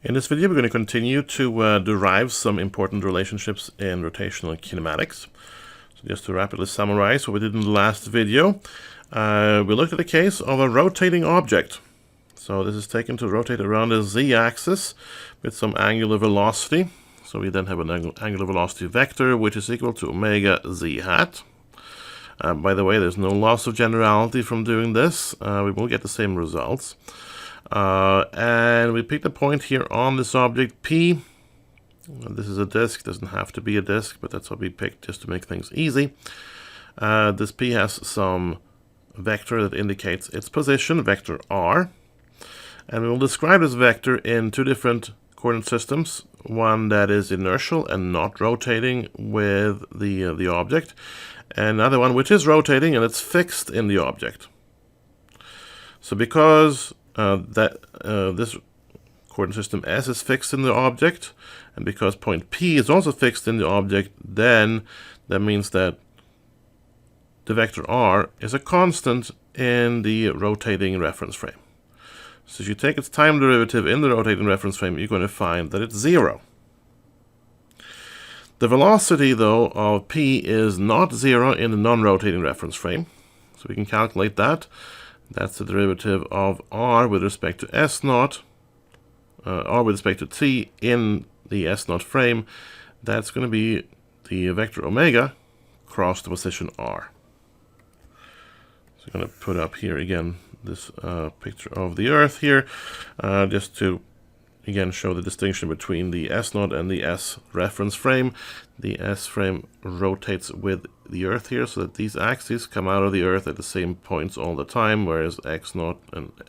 In this video, we're going to continue to derive some important relationships in rotational kinematics. So just to rapidly summarize what we did in the last video, we looked at a case of a rotating object. So this is taken to rotate around a z-axis with some angular velocity. So we then have an angular velocity vector, which is equal to omega z hat. By the way, there's no loss of generality from doing this. We will get the same results. And we picked a point here on this object P. This is a disk, doesn't have to be a disk, but that's what we picked just to make things easy. This P has some vector that indicates its position, vector r. And we will describe this vector in two different coordinate systems. One that is inertial and not rotating with the object, and another one which is rotating and it's fixed in the object. So because this coordinate system S is fixed in the object, and because point P is also fixed in the object, then that means that the vector r is a constant in the rotating reference frame. So if you take its time derivative in the rotating reference frame, you're going to find that it's 0. The velocity, though, of P is not 0 in the non-rotating reference frame. So we can calculate that. That's the derivative of r with respect to s0, r with respect to t in the s0 frame. That's going to be the vector omega cross the position r. So I'm going to put up here again this picture of the Earth here, just to again show the distinction between the s0 and the s reference frame. The s frame rotates with the Earth here, so that these axes come out of the Earth at the same points all the time, whereas x0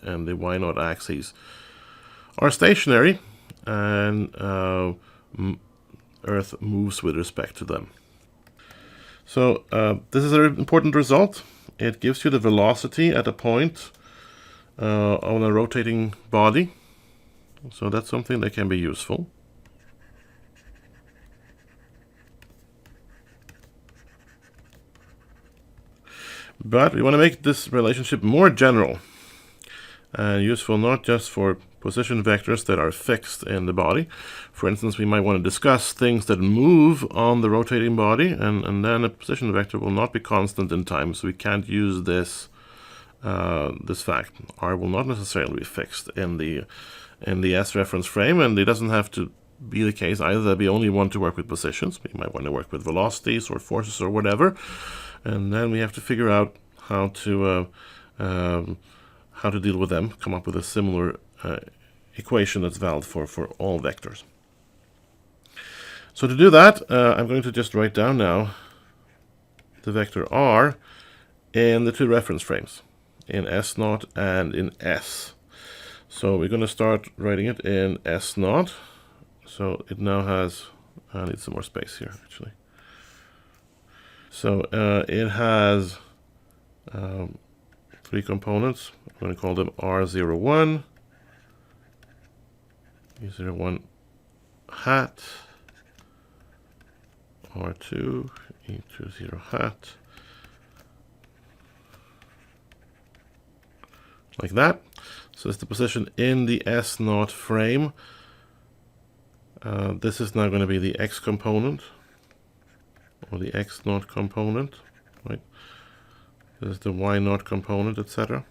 and the y0 axes are stationary, and Earth moves with respect to them. So this is an important result. It gives you the velocity at a point on a rotating body. So that's something that can be useful. But we want to make this relationship more general and useful not just for position vectors that are fixed in the body. For instance, we might want to discuss things that move on the rotating body, and then a position vector will not be constant in time, so we can't use this this fact. R will not necessarily be fixed in the S reference frame, and it doesn't have to be the case either that we only want to work with positions. We might want to work with velocities or forces or whatever, and then we have to figure out how to deal with them, come up with a similar equation that's valid for all vectors. So to do that, I'm going to just write down now the vector r in the two reference frames, in S0 and in S. So we're going to start writing it in S0. So it now has, I need some more space here actually. So it has 3 components. I'm going to call them R01, E01 hat, R2, E20 hat, like that. So it's the position in the S0 frame. This is now going to be the X component, or the X0 component, right? This is the Y0 component, etc.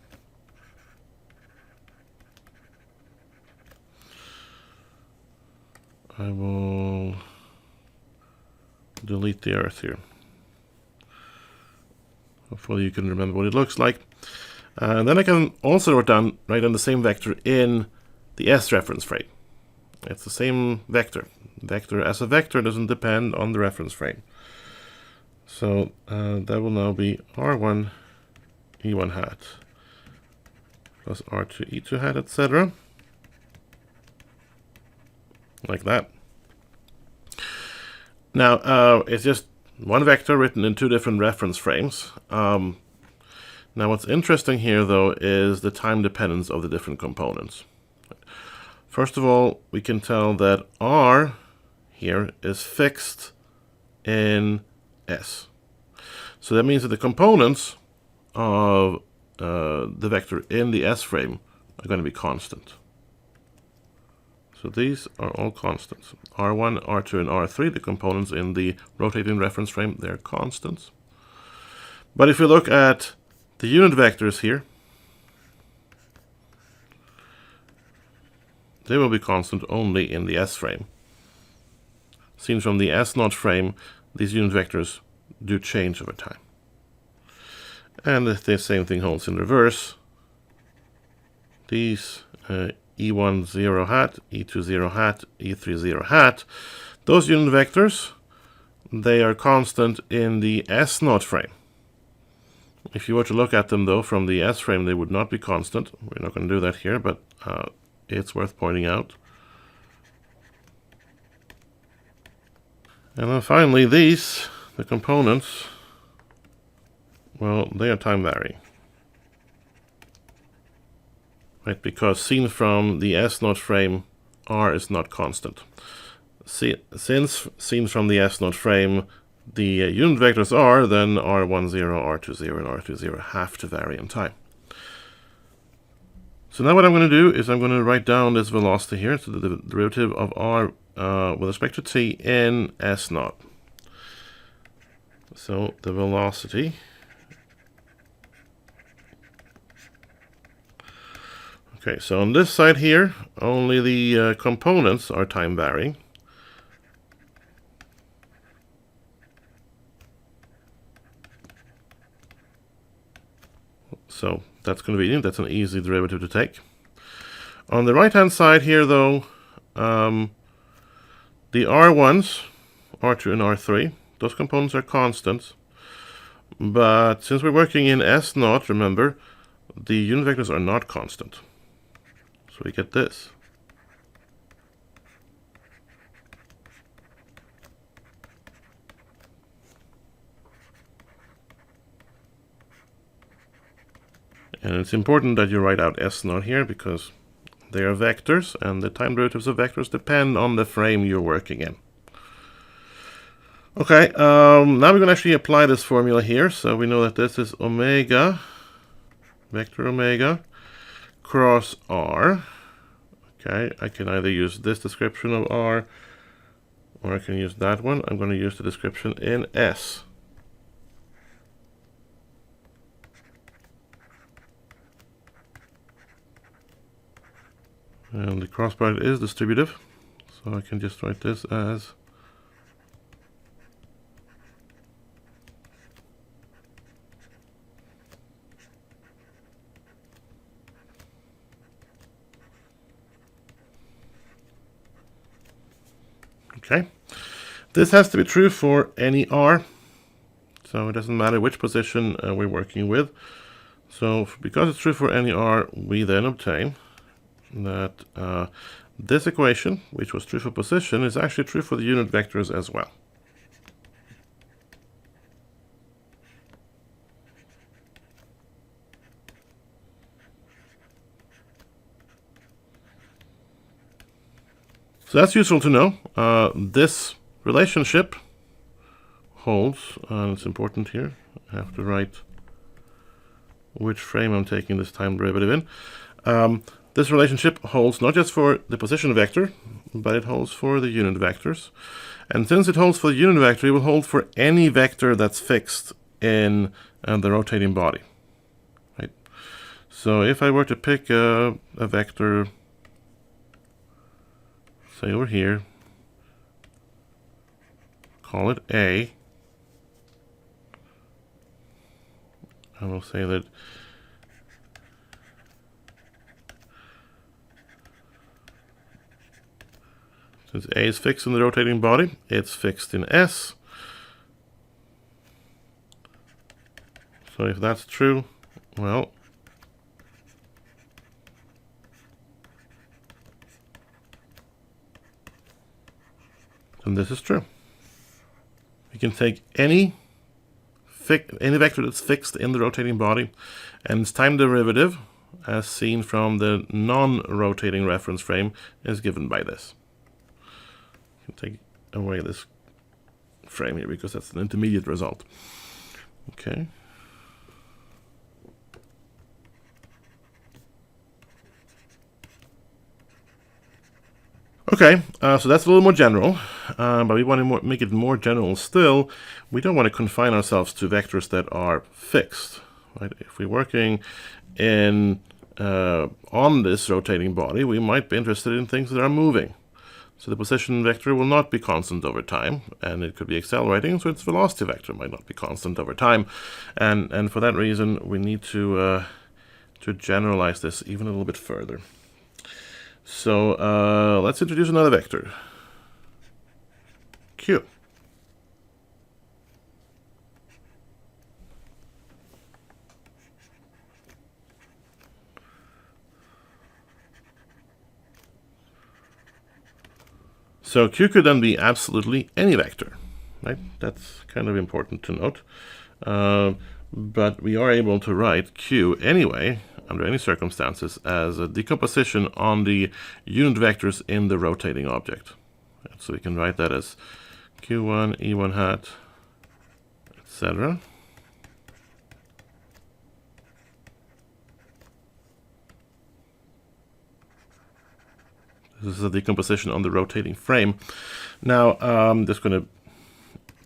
I will delete the Earth here. Hopefully you can remember what it looks like. And then I can also write down the same vector in the S reference frame. It's the same vector. Vector as a vector doesn't depend on the reference frame. So that will now be R1 E1 hat plus R2 E2 hat, etc. Like that. Now it's just one vector written in two different reference frames. Now what's interesting here, though, is the time dependence of the different components. First of all, we can tell that R here is fixed in S. So that means that the components of the vector in the S frame are going to be constant. So these are all constants. R1, R2, and R3, the components in the rotating reference frame, they're constants. But if you look at the unit vectors here, they will be constant only in the S frame. Seen from the S0 frame, these unit vectors do change over time. And the same thing holds in reverse. These E1 0 hat, E2 0 hat, E3 0 hat, those unit vectors, they are constant in the S0 frame. If you were to look at them though from the S frame, they would not be constant. We're not going to do that here, but it's worth pointing out. And then finally these, the components, well, they are time varying. Right, because seen from the S0 frame, R is not constant. Since seen from the S0 frame, the unit vectors are, then R10, R20, and R20 have to vary in time. So now what I'm going to do is I'm going to write down this velocity here, so the derivative of R with respect to t in S0. So the velocity okay, so on this side here, only the components are time varying. So that's convenient, that's an easy derivative to take. On the right hand side here though, the R1s, R2 and R3, those components are constants. But since we're working in S0, remember, the unit vectors are not constant. So we get this. And it's important that you write out S0 here because they are vectors and the time derivatives of vectors depend on the frame you're working in. Okay, now we're going to actually apply this formula here. So we know that this is omega, vector omega, cross R. Okay, I can either use this description of R or I can use that one. I'm going to use the description in S. And the cross product is distributive, so I can just write this as okay. This has to be true for any R, so it doesn't matter which position we're working with. So because it's true for any R, we then obtain that this equation, which was true for position, is actually true for the unit vectors as well. So that's useful to know. This relationship holds, and it's important here. I have to write which frame I'm taking this time derivative in. This relationship holds not just for the position vector, but it holds for the unit vectors. And since it holds for the unit vector, it will hold for any vector that's fixed in the rotating body. Right? So if I were to pick a vector, say over here, call it A, I will say that since A is fixed in the rotating body, it's fixed in S. So if that's true, well, then this is true. We can take any vector that's fixed in the rotating body and its time derivative, as seen from the non-rotating reference frame, is given by this. You can take away this frame here because that's an intermediate result. Okay. Okay, so that's a little more general, but we want to make it more general still. We don't want to confine ourselves to vectors that are fixed. Right? If we're working on this rotating body, we might be interested in things that are moving. So the position vector will not be constant over time, and it could be accelerating, so its velocity vector might not be constant over time. And for that reason, we need to generalize this even a little bit further. So let's introduce another vector, q. So q could then be absolutely any vector, right? That's kind of important to note. But we are able to write q anyway, under any circumstances, as a decomposition on the unit vectors in the rotating object. So we can write that as q1, e1 hat, etc. This is a decomposition on the rotating frame. Now, I'm just going to,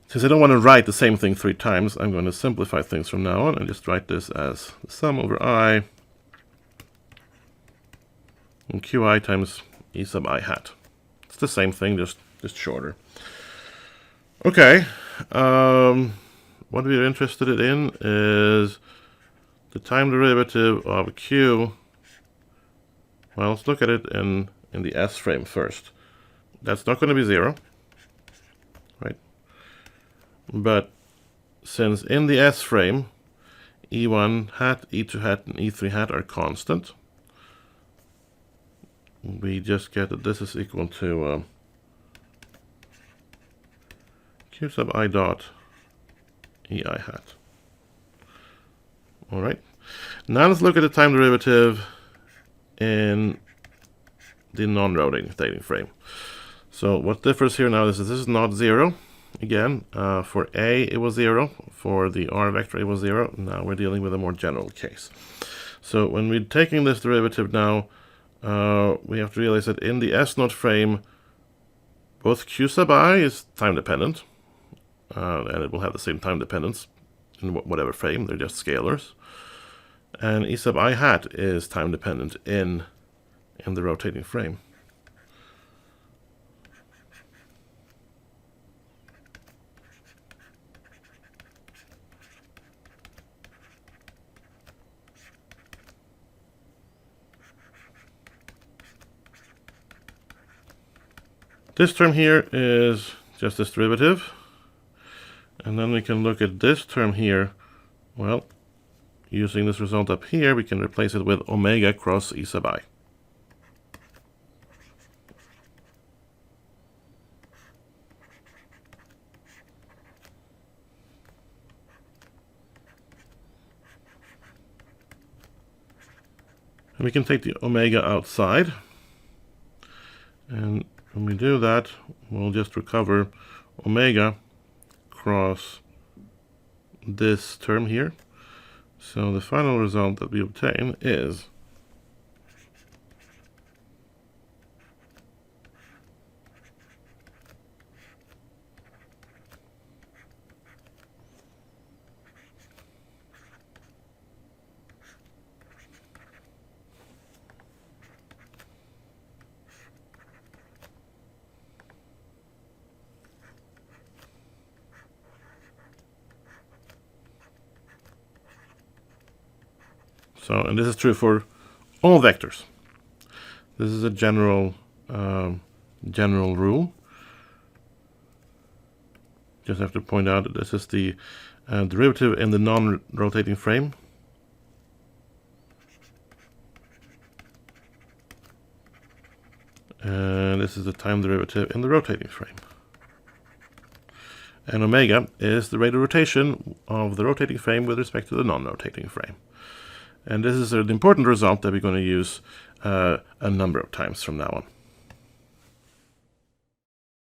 since I don't want to write the same thing 3 times, I'm going to simplify things from now on and just write this as the sum over I and qi times e sub I hat. It's the same thing, just shorter. Okay, what we're interested in is the time derivative of q. Well, let's look at it in the S frame first. That's not going to be 0, right? But since in the S frame, E1 hat, E2 hat, and E3 hat are constant, we just get that this is equal to Q sub I dot EI hat. All right. Now let's look at the time derivative in the non-rotating frame. So what differs here now is that this is not 0. Again, for A it was 0, for the R vector it was 0. Now we're dealing with a more general case. So when we're taking this derivative now, we have to realize that in the S0 frame, both Q sub I is time dependent, and it will have the same time dependence in whatever frame, they're just scalars. And E sub I hat is time dependent in the rotating frame. This term here is just this derivative. And then we can look at this term here. Well, using this result up here, we can replace it with omega cross E sub I. And we can take the omega outside. And when we do that, we'll just recover omega cross this term here. So the final result that we obtain is so, and this is true for all vectors. This is a general rule. Just have to point out that this is the derivative in the non-rotating frame. And this is the time derivative in the rotating frame. And omega is the rate of rotation of the rotating frame with respect to the non-rotating frame. And this is an important result that we're going to use a number of times from now on.